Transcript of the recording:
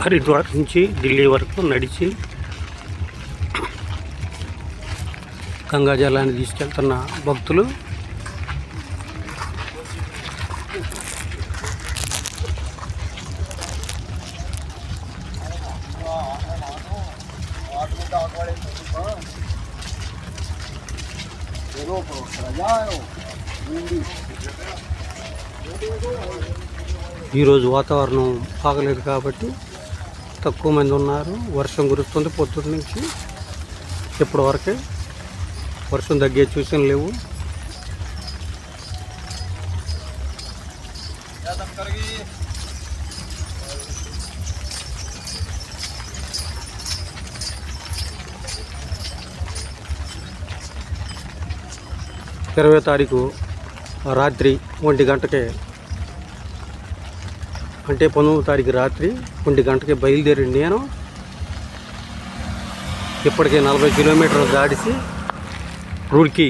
హరిద్వార్ నుంచి ఢిల్లీ వరకు నడిచి గంగాజలాన్ని తీసుకెళ్తున్న భక్తులు ఈరోజు వాతావరణం బాగలేదు కాబట్టి తక్కువ మంది ఉన్నారు. వర్షం కురుస్తుంది పొద్దున్న నుంచి ఇప్పటి వరకే. వర్షం తగ్గే సూచనలు లేవు. ఇరవై తారీఖు రాత్రి 1 గంటకే, అంటే 19వ తారీఖు రాత్రి 1 గంటకే బయలుదేరి నేను ఇప్పటికే 40 కిలోమీటర్లు దాడిసి రూర్కీ